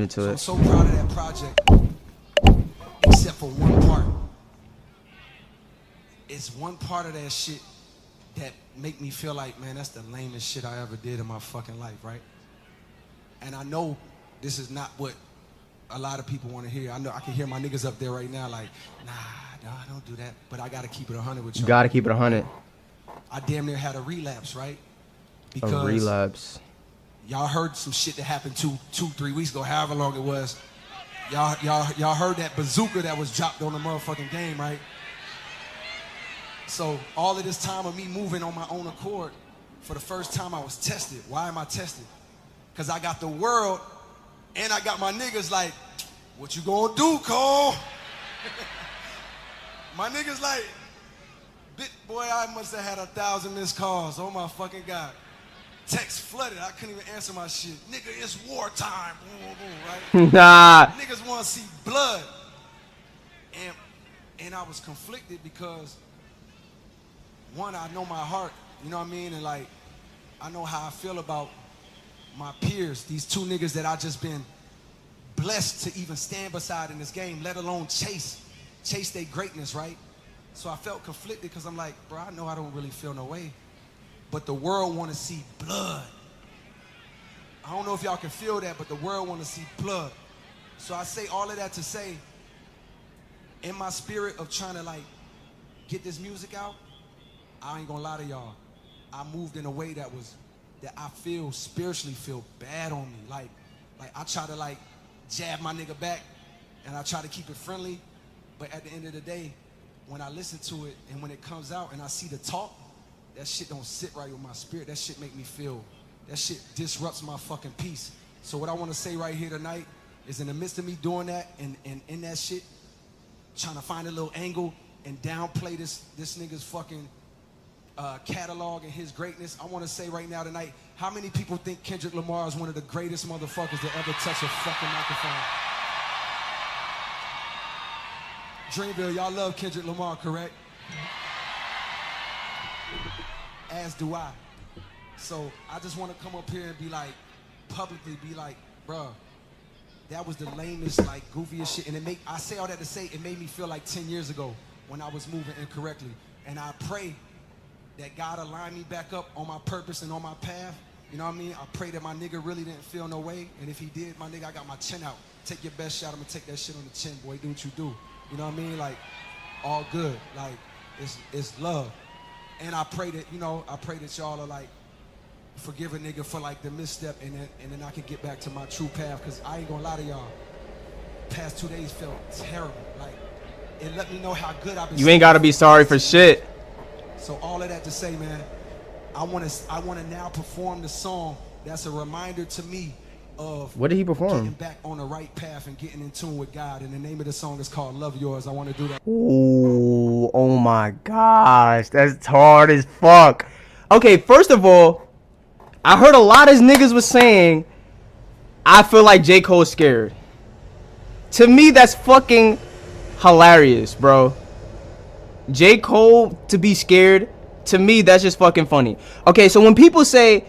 get into it. I'm so proud of that project, except for one part. It's one part of that shit that make me feel like, man, that's the lamest shit I ever did in my fucking life, right? And I know this is not what a lot of people want to hear. I know I can hear my niggas up there right now like, nah, don't do that. But I got to keep it 100 with you. You got to keep it 100. I damn near had a relapse, right? Because a relapse. Y'all heard some shit that happened 3 weeks ago, however long it was. Y'all heard that bazooka that was dropped on the motherfucking game, right? So all of this time of me moving on my own accord, for the first time I was tested. Why am I tested? Because I got the world and I got my niggas like, what you gonna do, Cole? My niggas like, boy, I must have had 1,000 missed calls. Oh my fucking God. Text flooded. I couldn't even answer my shit. Nigga, it's wartime. Boom, boom, right? Nah. Niggas want to see blood. And I was conflicted because, one, I know my heart, you know what I mean? And like, I know how I feel about my peers, these two niggas that I just been blessed to even stand beside in this game, let alone chase their greatness, right? So I felt conflicted because I'm like, bro, I know I don't really feel no way, but the world want to see blood. I don't know if y'all can feel that, but the world want to see blood. So I say all of that to say, in my spirit of trying to like get this music out, I ain't gonna lie to y'all, I moved in a way that I feel spiritually feel bad on me. Like I try to like jab my nigga back and I try to keep it friendly, but at the end of the day, when I listen to it and when it comes out and I see the talk, that shit don't sit right with my spirit. That shit make me feel, that shit disrupts my fucking peace. So what I want to say right here tonight is, in the midst of me doing that and in that shit, trying to find a little angle and downplay this nigga's fucking catalog and his greatness, I want to say right now tonight, how many people think Kendrick Lamar is one of the greatest motherfuckers to ever touch a fucking microphone? Dreamville, y'all love Kendrick Lamar, correct? As do I. So I just want to come up here and be like, publicly be like, bruh, that was the lamest, like, goofiest shit. And I say all that to say, it made me feel like 10 years ago when I was moving incorrectly. And I pray that God aligned me back up on my purpose and on my path. You know what I mean? I pray that my nigga really didn't feel no way. And if he did, my nigga, I got my chin out. Take your best shot. I'm gonna take that shit on the chin, boy. Do what you do. You know what I mean? Like, all good. Like, it's love. And I pray that, y'all are like, forgive a nigga for like the misstep, and then I can get back to my true path. Cause I ain't gonna lie to y'all, past 2 days felt terrible. Like, it let me know how good I've been. You ain't gotta be sorry for shit. So all of that to say, man, I wanna now perform the song that's a reminder to me of what did he perform? Getting back on the right path and getting in tune with God. And the name of the song is called Love Yours. I wanna do that. Ooh, oh my gosh, that's hard as fuck. Okay, first of all, I heard a lot of niggas was saying, I feel like J. Cole's scared. To me, that's fucking hilarious, bro. J. Cole to be scared, to me, that's just fucking funny. Okay, so when people say,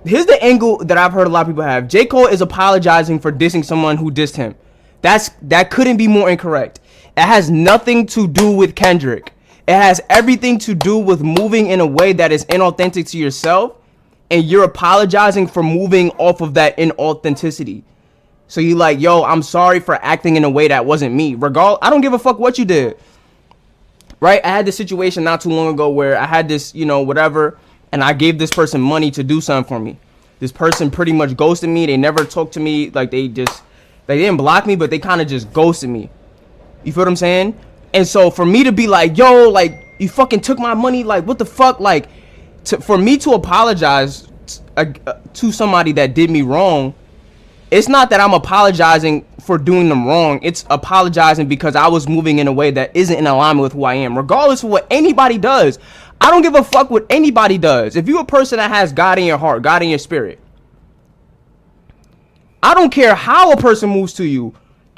here's the angle that I've heard a lot of people have. J. Cole is apologizing for dissing someone who dissed him. That couldn't be more incorrect. It has nothing to do with Kendrick. It has everything to do with moving in a way that is inauthentic to yourself. And you're apologizing for moving off of that inauthenticity. So you like, yo, I'm sorry for acting in a way that wasn't me. I don't give a fuck what you did. Right? I had this situation not too long ago where I had this, whatever, and I gave this person money to do something for me. This person pretty much ghosted me. They never talked to me. Like, they didn't block me, but they kind of just ghosted me. You feel what I'm saying? And so for me to be like, yo, like, you fucking took my money, like, what the fuck? Like, for me to apologize to somebody that did me wrong, it's not that I'm apologizing for doing them wrong. It's apologizing because I was moving in a way that isn't in alignment with who I am, regardless of what anybody does. I don't give a fuck what anybody does. If you're a person that has God in your heart, God in your spirit, I don't care how a person moves to you.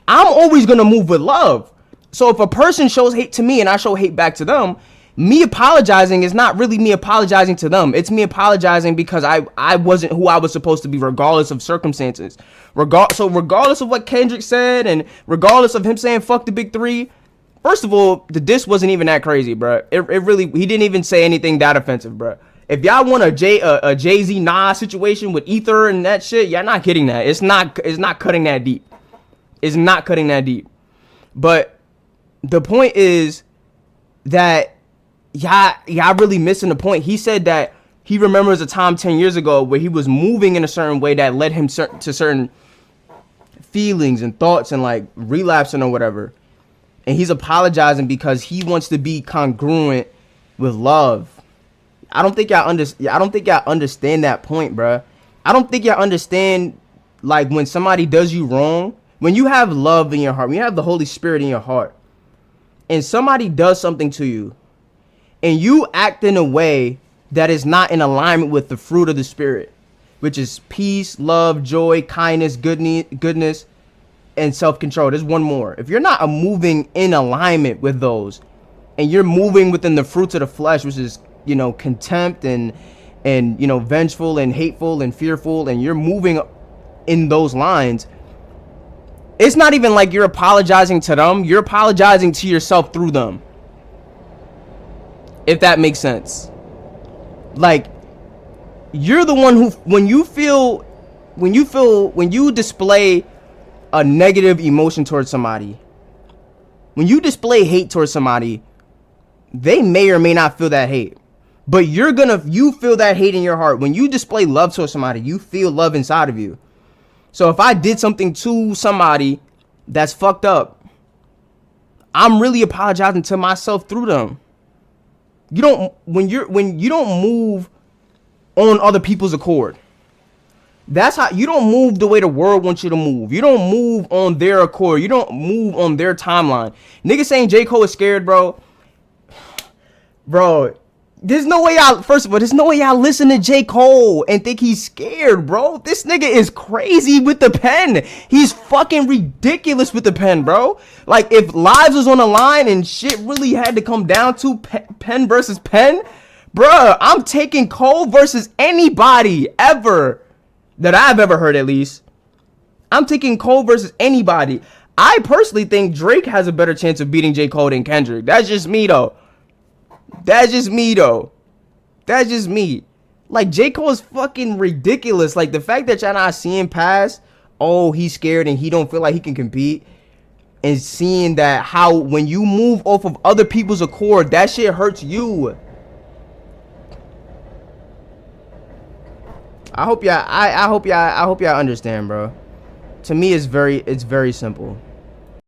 I'm always going to move with love. So if a person shows hate to me and I show hate back to them, Me apologizing is not really me apologizing to them. It's me apologizing because I wasn't who I was supposed to be, regardless of circumstances. So regardless of what Kendrick said, and regardless of him saying fuck the big three, first of all, the diss wasn't even that crazy, bro. It really, he didn't even say anything that offensive, bro. If y'all want a Jay-Z Nas situation with Ether and that shit, y'all not getting that. It's not cutting that deep. It's not cutting that deep. But the point is that y'all really missing the point. He said that he remembers a time 10 years ago where he was moving in a certain way that led him to certain feelings and thoughts and like relapsing or whatever. And he's apologizing because he wants to be congruent with love. I don't think y'all understand that point, bruh. I don't think y'all understand, like, when somebody does you wrong, when you have love in your heart, when you have the Holy Spirit in your heart, and somebody does something to you, and you act in a way that is not in alignment with the fruit of the Spirit, which is peace, love, joy, kindness, goodness, and self-control. There's one more. If you're not moving in alignment with those, and you're moving within the fruits of the flesh, which is, you know, contempt and you know, vengeful and hateful and fearful, and you're moving in those lines, it's not even like you're apologizing to them. You're apologizing to yourself through them. If that makes sense. Like, you're the one who, when you display a negative emotion towards somebody, when you display hate towards somebody, they may or may not feel that hate. But you feel that hate in your heart. When you display love towards somebody, you feel love inside of you. So if I did something to somebody that's fucked up, I'm really apologizing to myself through them. When you don't move on other people's accord. That's how you don't move the way the world wants you to move. You don't move on their accord. You don't move on their timeline. Niggas saying J. Cole is scared, bro. Bro, there's no way y'all listen to J. Cole and think he's scared, bro. This nigga is crazy with the pen. He's fucking ridiculous with the pen, bro. Like, if lives was on the line and shit really had to come down to pen versus pen, bruh, I'm taking Cole versus anybody ever that I've ever heard, at least. I'm taking Cole versus anybody. I personally think Drake has a better chance of beating J. Cole than Kendrick. That's just me, though. That's just me. Like, J. Cole is fucking ridiculous. Like, the fact that y'all not seeing past, oh, he's scared and he don't feel like he can compete, and seeing that how when you move off of other people's accord, that shit hurts you. I hope y'all understand, bro. To me, it's very simple.